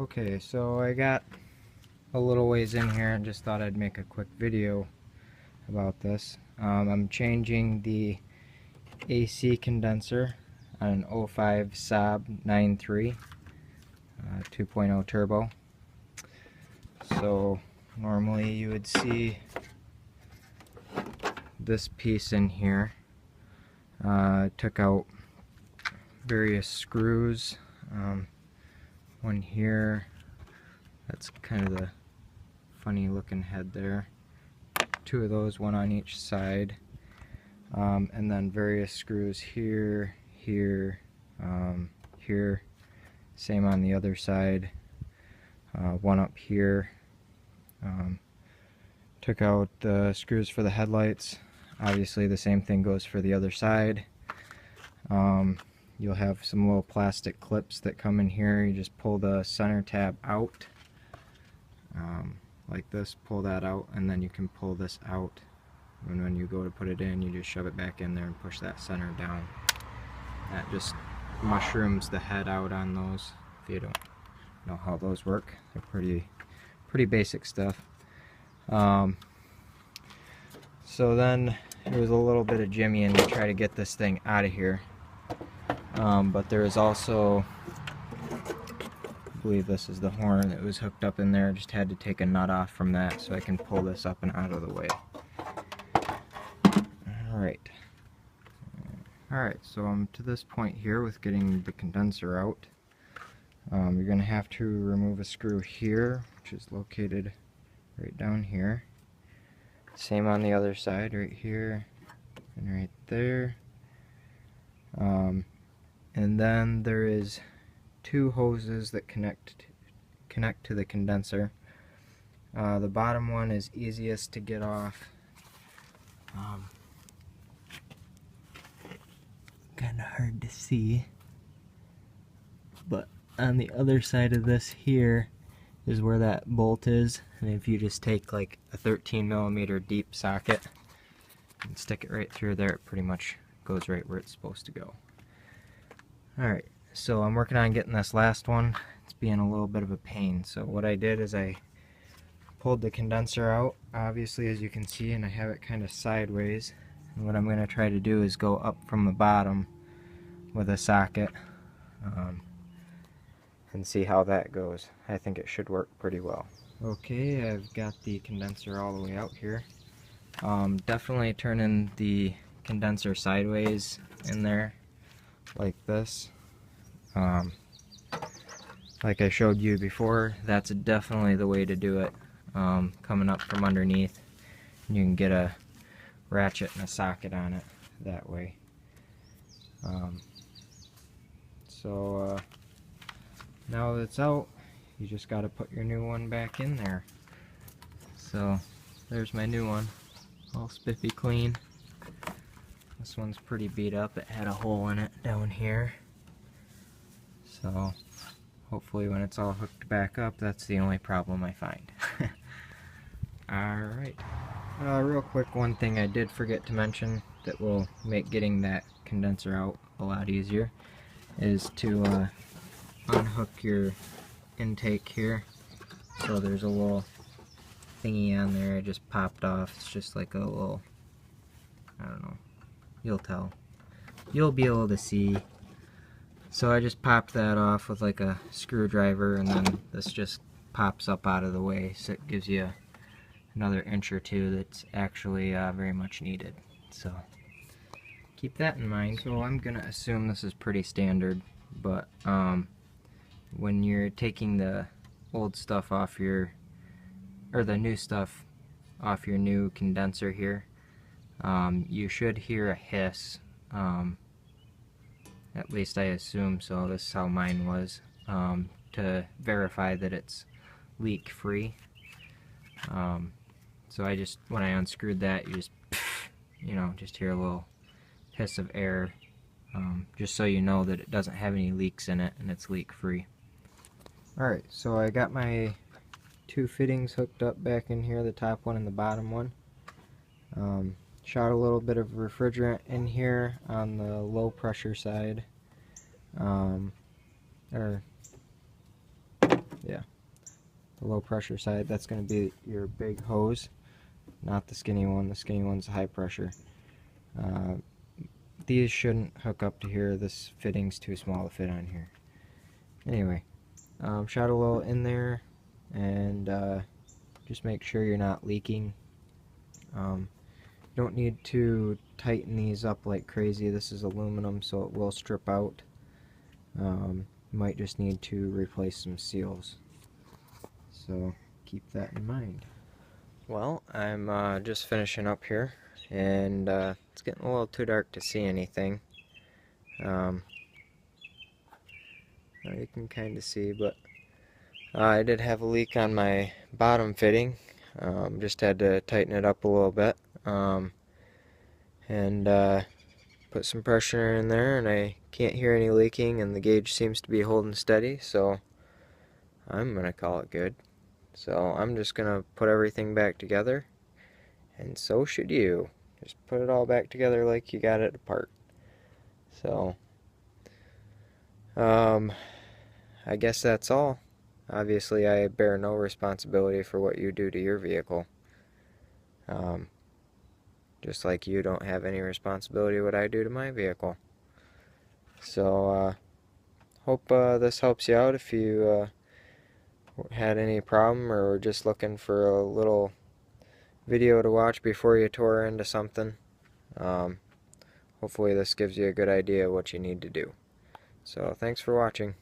Okay, so I got a little ways in here and just thought I'd make a quick video about this. I'm changing the AC condenser on an 05 Saab 9.3 2.0 turbo. So normally you would see this piece in here. Took out various screws. One here, that's kind of the funny looking head there. Two of those, one on each side. And then various screws here, here, here. Same on the other side. One up here. Took out the screws for the headlights. Obviously the same thing goes for the other side. You'll have some little plastic clips that come in here. You just pull the center tab out like this, pull that out, and then you can pull this out, and when you go to put it in, you just shove it back in there and push that center down. That just mushrooms the head out on those. If you don't know how those work, they're pretty basic stuff. So then it was a little bit of jimmying to try to get this thing out of here. But there is also, I believe this is the horn that was hooked up in there. Just had to take a nut off from that so I can pull this up and out of the way. Alright, so I'm to this point here with getting the condenser out. You're going to have to remove a screw here, which is located right down here. Same on the other side, right here and right there. And then there is two hoses that connect to the condenser. The bottom one is easiest to get off. Kind of hard to see, but on the other side of this here is where that bolt is, and if you just take like a 13mm deep socket and stick it right through there, it pretty much goes right where it's supposed to go. Alright, so I'm working on getting this last one. It's being a little bit of a pain. So what I did is I pulled the condenser out, obviously, as you can see, and I have it kind of sideways. And what I'm going to try to do is go up from the bottom with a socket and see how that goes. I think it should work pretty well. Okay, I've got the condenser all the way out here. Definitely turning the condenser sideways in there like this. Like I showed you before, that's definitely the way to do it. Coming up from underneath, you can get a ratchet and a socket on it that way. Now that it's out, you just got to put your new one back in there. So there's my new one, all spiffy clean. This one's pretty beat up. It had a hole in it down here. So hopefully when it's all hooked back up, that's the only problem I find. Alright. Real quick, one thing I did forget to mention that will make getting that condenser out a lot easier is to unhook your intake here. So there's a little thingy on there, it just popped off. It's just like a little, I don't know, you'll tell. You'll be able to see. So I just popped that off with like a screwdriver, and then this just pops up out of the way, so it gives you another inch or two that's actually very much needed. So keep that in mind. So I'm gonna assume this is pretty standard, but when you're taking the old stuff off your, or the new stuff off your new condenser here, you should hear a hiss. At least I assume so. This is how mine was, to verify that it's leak free. So I just, when I unscrewed that, you just, you know, just hear a little hiss of air, just so you know that it doesn't have any leaks in it and it's leak free. Alright, so I got my two fittings hooked up back in here, the top one and the bottom one. Shot a little bit of refrigerant in here on the low pressure side. Yeah, the low pressure side, that's going to be your big hose, not the skinny one. The skinny one's high pressure. These shouldn't hook up to here. This fitting's too small to fit on here. Anyway, shot a little in there, and just make sure you're not leaking. You don't need to tighten these up like crazy. This is aluminum, so it will strip out. You might just need to replace some seals. So keep that in mind. Well, I'm just finishing up here, and it's getting a little too dark to see anything. You can kind of see, but I did have a leak on my bottom fitting. Just had to tighten it up a little bit, and put some pressure in there, and I can't hear any leaking, and the gauge seems to be holding steady, so I'm gonna call it good. So I'm just gonna put everything back together, and so should you. Just put it all back together like you got it apart. So I guess that's all. Obviously, I bear no responsibility for what you do to your vehicle. Just like you don't have any responsibility what I do to my vehicle. So, hope this helps you out if you had any problem or were just looking for a little video to watch before you tore into something. Hopefully this gives you a good idea of what you need to do. So, thanks for watching.